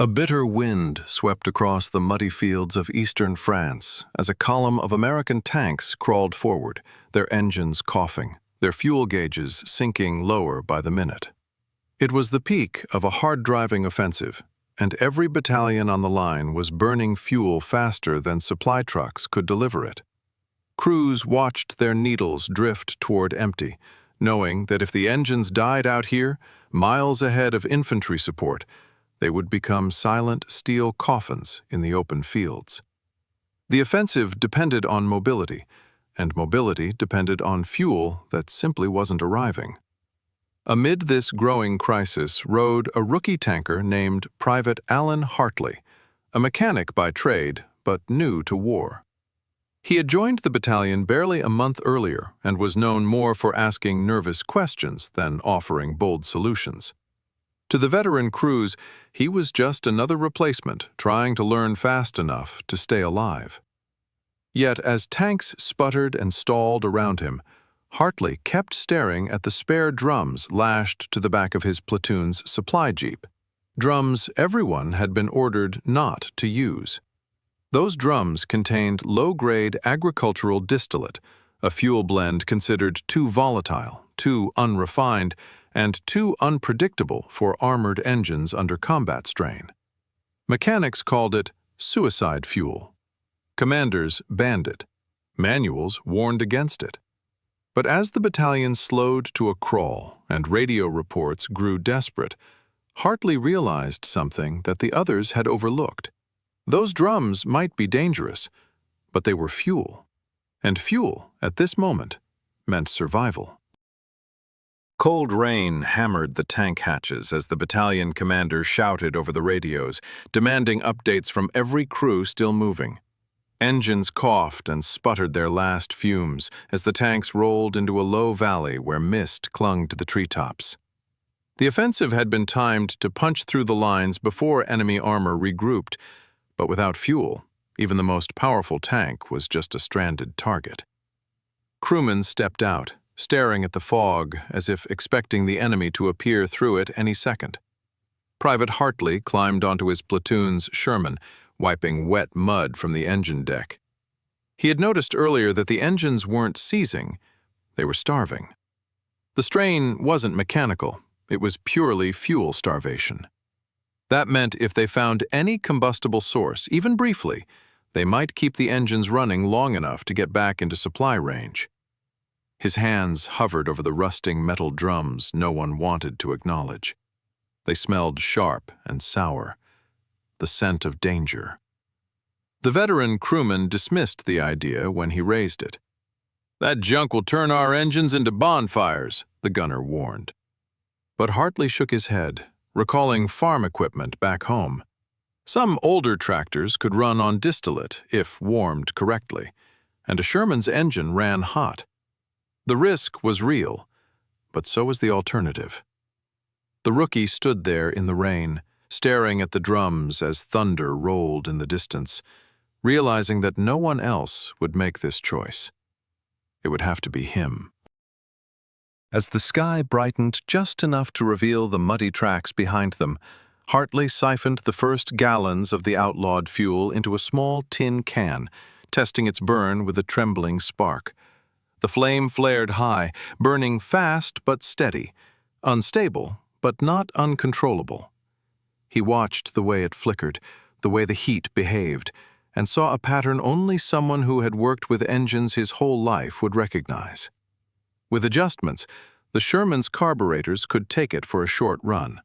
A bitter wind swept across the muddy fields of eastern France as a column of American tanks crawled forward, their engines coughing, their fuel gauges sinking lower by the minute. It was the peak of a hard-driving offensive, and every battalion on the line was burning fuel faster than supply trucks could deliver it. Crews watched their needles drift toward empty, knowing that if the engines died out here, miles ahead of infantry support, they would become silent steel coffins in the open fields. The offensive depended on mobility, and mobility depended on fuel that simply wasn't arriving. Amid this growing crisis rode a rookie tanker named Private Alan Hartley, a mechanic by trade but new to war. He had joined the battalion barely a month earlier and was known more for asking nervous questions than offering bold solutions. To the veteran crews, he was just another replacement trying to learn fast enough to stay alive. Yet as tanks sputtered and stalled around him, Hartley kept staring at the spare drums lashed to the back of his platoon's supply jeep, drums everyone had been ordered not to use. Those drums contained low-grade agricultural distillate, a fuel blend considered too volatile, too unrefined, and too unpredictable for armored engines under combat strain. Mechanics called it suicide fuel. Commanders banned it. Manuals warned against it. But as the battalion slowed to a crawl and radio reports grew desperate, Hartley realized something that the others had overlooked. Those drums might be dangerous, but they were fuel. And fuel, at this moment, meant survival. Cold rain hammered the tank hatches as the battalion commander shouted over the radios, demanding updates from every crew still moving. Engines coughed and sputtered their last fumes as the tanks rolled into a low valley where mist clung to the treetops. The offensive had been timed to punch through the lines before enemy armor regrouped, but without fuel, even the most powerful tank was just a stranded target. Crewmen stepped out, staring at the fog as if expecting the enemy to appear through it any second. Private Hartley climbed onto his platoon's Sherman, wiping wet mud from the engine deck. He had noticed earlier that the engines weren't seizing, they were starving. The strain wasn't mechanical, it was purely fuel starvation. That meant if they found any combustible source, even briefly, they might keep the engines running long enough to get back into supply range. His hands hovered over the rusting metal drums no one wanted to acknowledge. They smelled sharp and sour, the scent of danger. The veteran crewman dismissed the idea when he raised it. "That junk will turn our engines into bonfires," the gunner warned. But Hartley shook his head, recalling farm equipment back home. Some older tractors could run on distillate if warmed correctly, and a Sherman's engine ran hot. The risk was real, but so was the alternative. The rookie stood there in the rain, staring at the drums as thunder rolled in the distance, realizing that no one else would make this choice. It would have to be him. As the sky brightened just enough to reveal the muddy tracks behind them, Hartley siphoned the first gallons of the outlawed fuel into a small tin can, testing its burn with a trembling spark. The flame flared high, burning fast but steady, unstable but not uncontrollable. He watched the way it flickered, the way the heat behaved, and saw a pattern only someone who had worked with engines his whole life would recognize. With adjustments, the Sherman's carburetors could take it for a short run.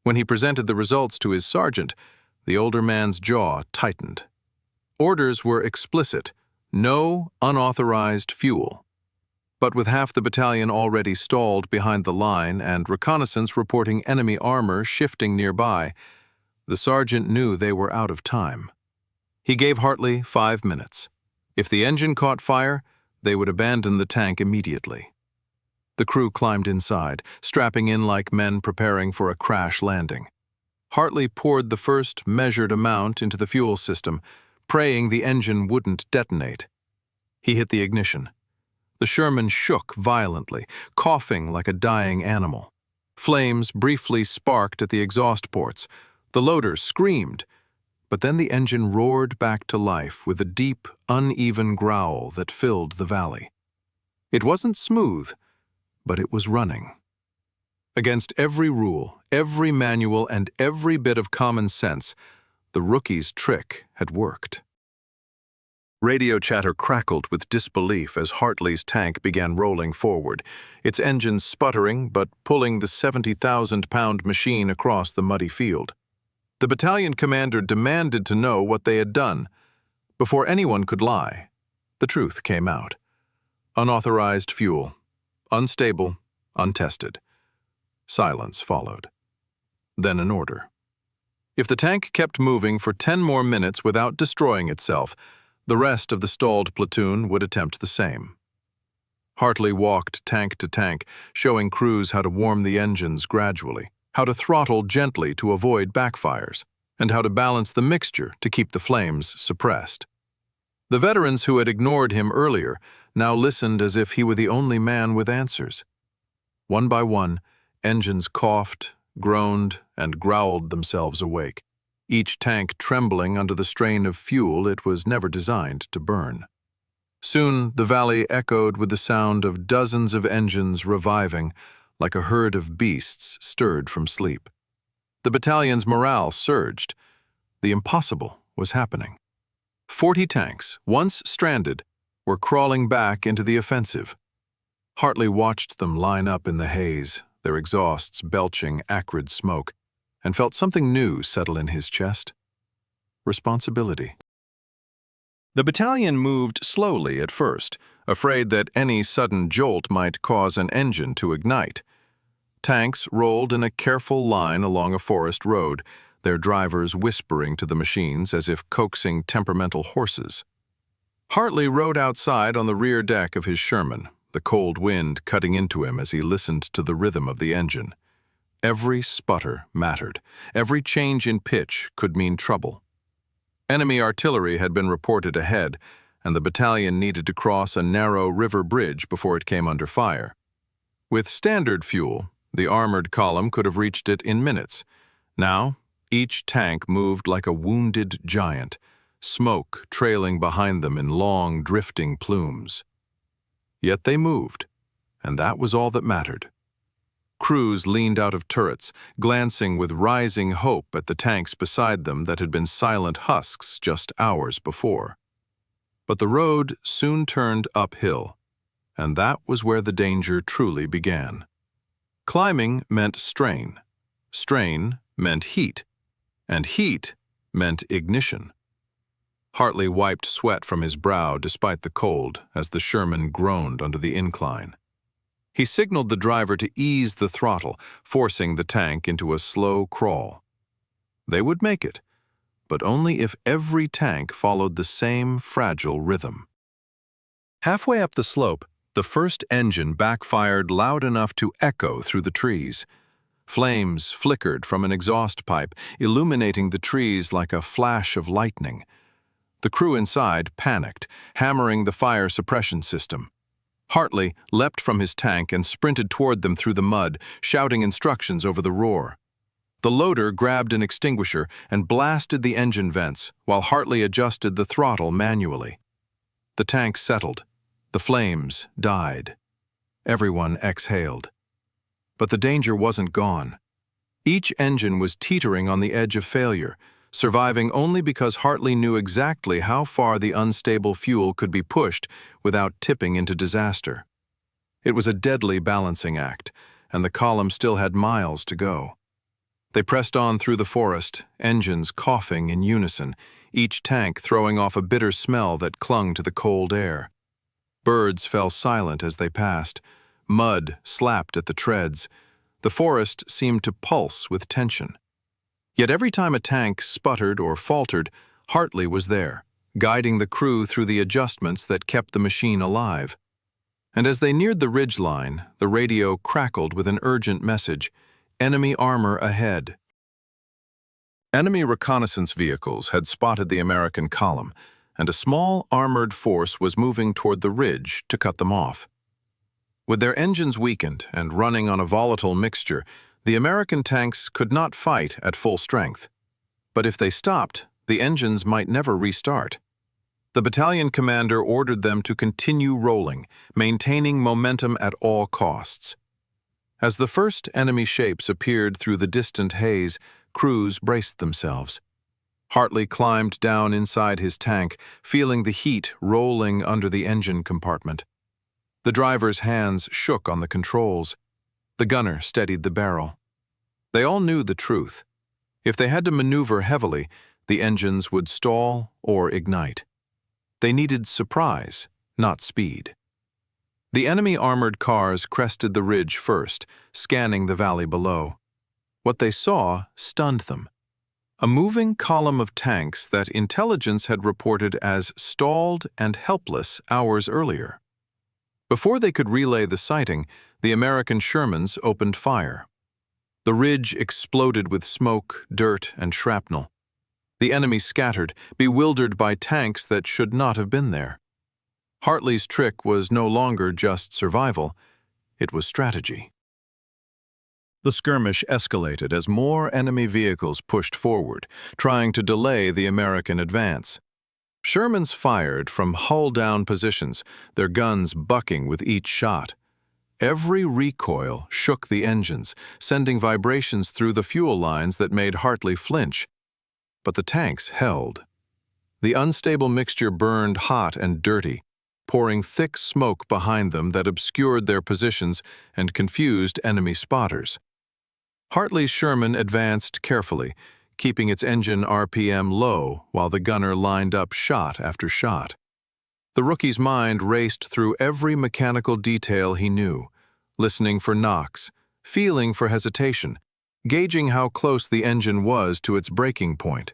When he presented the results to his sergeant, the older man's jaw tightened. Orders were explicit: no unauthorized fuel. But with half the battalion already stalled behind the line and reconnaissance reporting enemy armor shifting nearby, the sergeant knew they were out of time. He gave Hartley 5 minutes. If the engine caught fire, they would abandon the tank immediately. The crew climbed inside, strapping in like men preparing for a crash landing. Hartley poured the first measured amount into the fuel system, praying the engine wouldn't detonate. He hit the ignition. The Sherman shook violently, coughing like a dying animal. Flames briefly sparked at the exhaust ports. The loader screamed, but then the engine roared back to life with a deep, uneven growl that filled the valley. It wasn't smooth, but it was running. Against every rule, every manual, and every bit of common sense, the rookie's trick had worked. Radio chatter crackled with disbelief as Hartley's tank began rolling forward, its engine sputtering but pulling the 70,000-pound machine across the muddy field. The battalion commander demanded to know what they had done. Before anyone could lie, the truth came out. Unauthorized fuel, unstable, untested. Silence followed. Then an order. If the tank kept moving for 10 more minutes without destroying itself, the rest of the stalled platoon would attempt the same. Hartley walked tank to tank, showing crews how to warm the engines gradually, how to throttle gently to avoid backfires, and how to balance the mixture to keep the flames suppressed. The veterans who had ignored him earlier now listened as if he were the only man with answers. One by one, engines coughed, groaned, and growled themselves awake, each tank trembling under the strain of fuel it was never designed to burn. Soon the valley echoed with the sound of dozens of engines reviving, like a herd of beasts stirred from sleep. The battalion's morale surged. The impossible was happening. 40 tanks, once stranded, were crawling back into the offensive. Hartley watched them line up in the haze, their exhausts belching acrid smoke, and felt something new settle in his chest. Responsibility. The battalion moved slowly at first, afraid that any sudden jolt might cause an engine to ignite. Tanks rolled in a careful line along a forest road, their drivers whispering to the machines as if coaxing temperamental horses. Hartley rode outside on the rear deck of his Sherman, the cold wind cutting into him as he listened to the rhythm of the engine. Every sputter mattered. Every change in pitch could mean trouble. Enemy artillery had been reported ahead, and the battalion needed to cross a narrow river bridge before it came under fire. With standard fuel, the armored column could have reached it in minutes. Now, each tank moved like a wounded giant, smoke trailing behind them in long, drifting plumes. Yet they moved, and that was all that mattered. Crews leaned out of turrets, glancing with rising hope at the tanks beside them that had been silent husks just hours before. But the road soon turned uphill, and that was where the danger truly began. Climbing meant strain. Strain meant heat, and heat meant ignition. Hartley wiped sweat from his brow despite the cold as the Sherman groaned under the incline. He signaled the driver to ease the throttle, forcing the tank into a slow crawl. They would make it, but only if every tank followed the same fragile rhythm. Halfway up the slope, the first engine backfired loud enough to echo through the trees. Flames flickered from an exhaust pipe, illuminating the trees like a flash of lightning. The crew inside panicked, hammering the fire suppression system. Hartley leapt from his tank and sprinted toward them through the mud, shouting instructions over the roar. The loader grabbed an extinguisher and blasted the engine vents, while Hartley adjusted the throttle manually. The tank settled. The flames died. Everyone exhaled. But the danger wasn't gone. Each engine was teetering on the edge of failure, surviving only because Hartley knew exactly how far the unstable fuel could be pushed without tipping into disaster. It was a deadly balancing act, and the column still had miles to go. They pressed on through the forest, engines coughing in unison, each tank throwing off a bitter smell that clung to the cold air. Birds fell silent as they passed. Mud slapped at the treads. The forest seemed to pulse with tension. Yet every time a tank sputtered or faltered, Hartley was there, guiding the crew through the adjustments that kept the machine alive. And as they neared the ridgeline, the radio crackled with an urgent message: enemy armor ahead. Enemy reconnaissance vehicles had spotted the American column, and a small armored force was moving toward the ridge to cut them off. With their engines weakened and running on a volatile mixture, the American tanks could not fight at full strength. But if they stopped, the engines might never restart. The battalion commander ordered them to continue rolling, maintaining momentum at all costs. As the first enemy shapes appeared through the distant haze, crews braced themselves. Hartley climbed down inside his tank, feeling the heat rolling under the engine compartment. The driver's hands shook on the controls. The gunner steadied the barrel. They all knew the truth. If they had to maneuver heavily, the engines would stall or ignite. They needed surprise, not speed. The enemy armored cars crested the ridge first, scanning the valley below. What they saw stunned them. A moving column of tanks that intelligence had reported as stalled and helpless hours earlier. Before they could relay the sighting, the American Shermans opened fire. The ridge exploded with smoke, dirt, and shrapnel. The enemy scattered, bewildered by tanks that should not have been there. Hartley's trick was no longer just survival, it was strategy. The skirmish escalated as more enemy vehicles pushed forward, trying to delay the American advance. Shermans fired from hull-down positions, their guns bucking with each shot. Every recoil shook the engines, sending vibrations through the fuel lines that made Hartley flinch. But the tanks held. The unstable mixture burned hot and dirty, pouring thick smoke behind them that obscured their positions and confused enemy spotters. Hartley's Sherman advanced carefully, keeping its engine RPM low while the gunner lined up shot after shot. The rookie's mind raced through every mechanical detail he knew, listening for knocks, feeling for hesitation, gauging how close the engine was to its breaking point.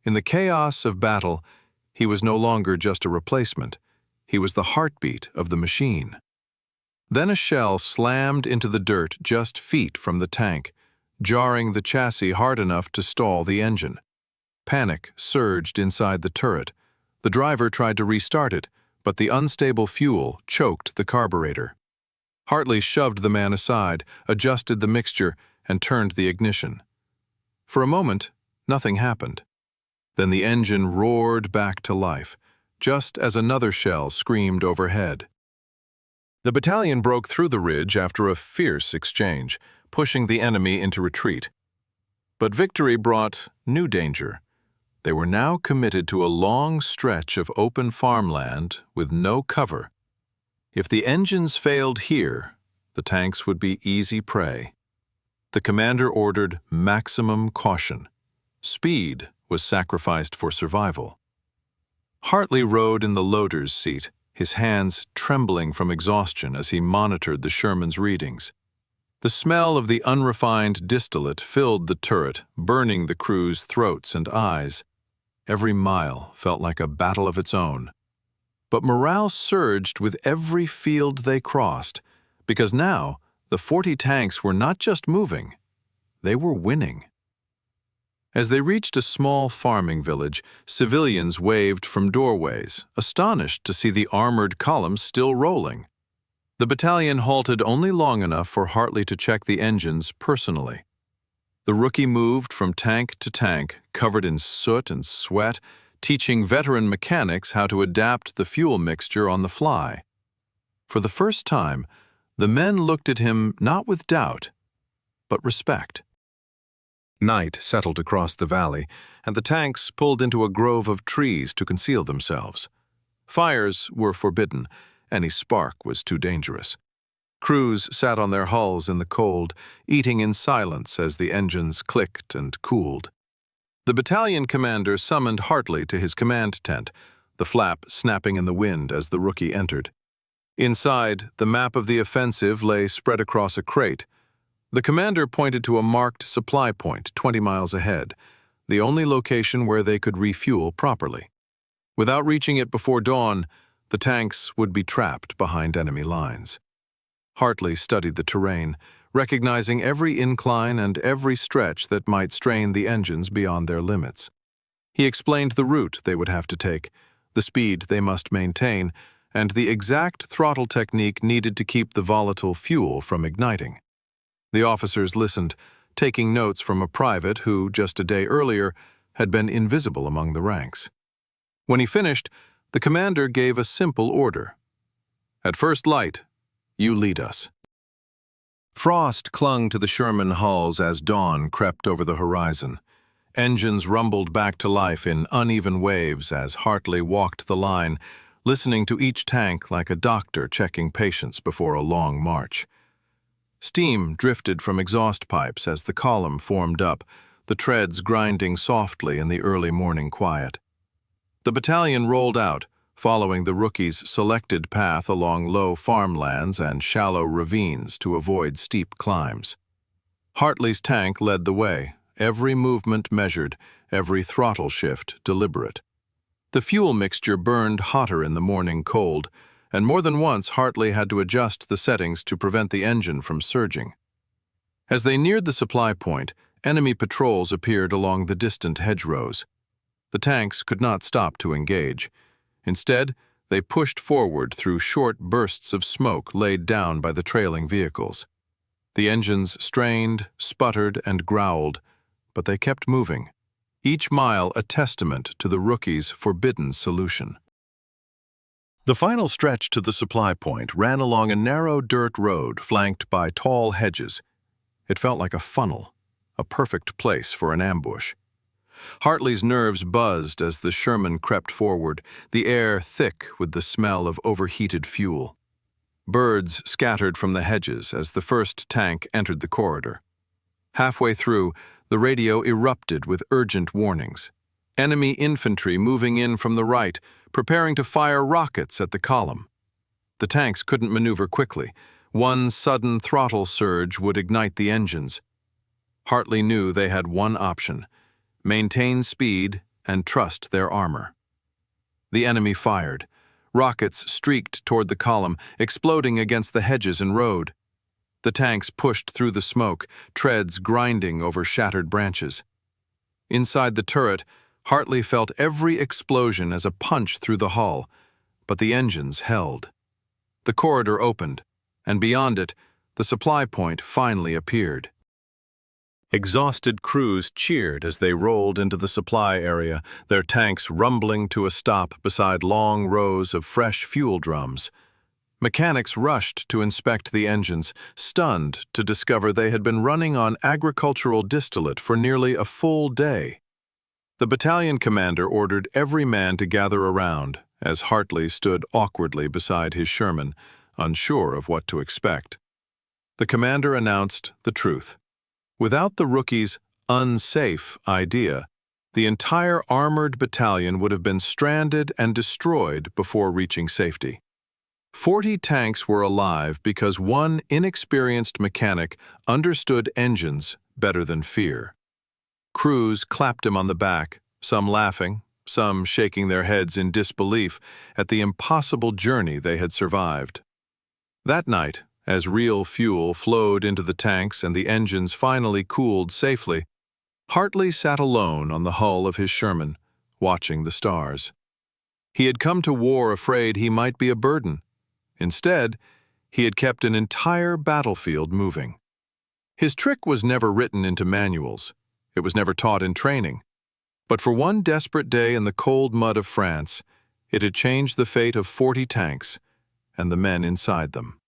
In the chaos of battle, he was no longer just a replacement. He was the heartbeat of the machine. Then a shell slammed into the dirt just feet from the tank, jarring the chassis hard enough to stall the engine. Panic surged inside the turret. The driver tried to restart it, but the unstable fuel choked the carburetor. Hartley shoved the man aside, adjusted the mixture, and turned the ignition. For a moment, nothing happened. Then the engine roared back to life, just as another shell screamed overhead. The battalion broke through the ridge after a fierce exchange, pushing the enemy into retreat. But victory brought new danger. They were now committed to a long stretch of open farmland with no cover. If the engines failed here, the tanks would be easy prey. The commander ordered maximum caution. Speed was sacrificed for survival. Hartley rode in the loader's seat, his hands trembling from exhaustion as he monitored the Sherman's readings. The smell of the unrefined distillate filled the turret, burning the crew's throats and eyes. Every mile felt like a battle of its own. But morale surged with every field they crossed, because now the 40 tanks were not just moving, they were winning. As they reached a small farming village, civilians waved from doorways, astonished to see the armored columns still rolling. The battalion halted only long enough for Hartley to check the engines personally. The rookie moved from tank to tank, covered in soot and sweat, teaching veteran mechanics how to adapt the fuel mixture on the fly. For the first time, the men looked at him not with doubt, but respect. Night settled across the valley, and the tanks pulled into a grove of trees to conceal themselves. Fires were forbidden. Any spark was too dangerous. Crews sat on their hulls in the cold, eating in silence as the engines clicked and cooled. The battalion commander summoned Hartley to his command tent, the flap snapping in the wind as the rookie entered. Inside, the map of the offensive lay spread across a crate. The commander pointed to a marked supply point 20 miles ahead, the only location where they could refuel properly. Without reaching it before dawn, the tanks would be trapped behind enemy lines. Hartley studied the terrain, recognizing every incline and every stretch that might strain the engines beyond their limits. He explained the route they would have to take, the speed they must maintain, and the exact throttle technique needed to keep the volatile fuel from igniting. The officers listened, taking notes from a private who, just a day earlier, had been invisible among the ranks. When he finished, the commander gave a simple order. "At first light, you lead us." Frost clung to the Sherman hulls as dawn crept over the horizon. Engines rumbled back to life in uneven waves as Hartley walked the line, listening to each tank like a doctor checking patients before a long march. Steam drifted from exhaust pipes as the column formed up, the treads grinding softly in the early morning quiet. The battalion rolled out, following the rookies' selected path along low farmlands and shallow ravines to avoid steep climbs. Hartley's tank led the way, every movement measured, every throttle shift deliberate. The fuel mixture burned hotter in the morning cold, and more than once Hartley had to adjust the settings to prevent the engine from surging. As they neared the supply point, enemy patrols appeared along the distant hedgerows. The tanks could not stop to engage. Instead, they pushed forward through short bursts of smoke laid down by the trailing vehicles. The engines strained, sputtered, and growled, but they kept moving, each mile a testament to the rookies' forbidden solution. The final stretch to the supply point ran along a narrow dirt road flanked by tall hedges. It felt like a funnel, a perfect place for an ambush. Hartley's nerves buzzed as the Sherman crept forward, the air thick with the smell of overheated fuel. Birds scattered from the hedges as the first tank entered the corridor. Halfway through, the radio erupted with urgent warnings. Enemy infantry moving in from the right, preparing to fire rockets at the column. The tanks couldn't maneuver quickly. One sudden throttle surge would ignite the engines. Hartley knew they had one option: maintain speed and trust their armor. The enemy fired. Rockets streaked toward the column, exploding against the hedges and road. The tanks pushed through the smoke, treads grinding over shattered branches. Inside the turret, Hartley felt every explosion as a punch through the hull, but the engines held. The corridor opened, and beyond it, the supply point finally appeared. Exhausted crews cheered as they rolled into the supply area, their tanks rumbling to a stop beside long rows of fresh fuel drums. Mechanics rushed to inspect the engines, stunned to discover they had been running on agricultural distillate for nearly a full day. The battalion commander ordered every man to gather around, as Hartley stood awkwardly beside his Sherman, unsure of what to expect. The commander announced the truth. Without the rookies' unsafe idea, the entire armored battalion would have been stranded and destroyed before reaching safety. 40 tanks were alive because one inexperienced mechanic understood engines better than fear. Crews clapped him on the back, some laughing, some shaking their heads in disbelief at the impossible journey they had survived. That night, as real fuel flowed into the tanks and the engines finally cooled safely, Hartley sat alone on the hull of his Sherman, watching the stars. He had come to war afraid he might be a burden. Instead, he had kept an entire battlefield moving. His trick was never written into manuals. It was never taught in training. But for one desperate day in the cold mud of France, it had changed the fate of 40 tanks and the men inside them.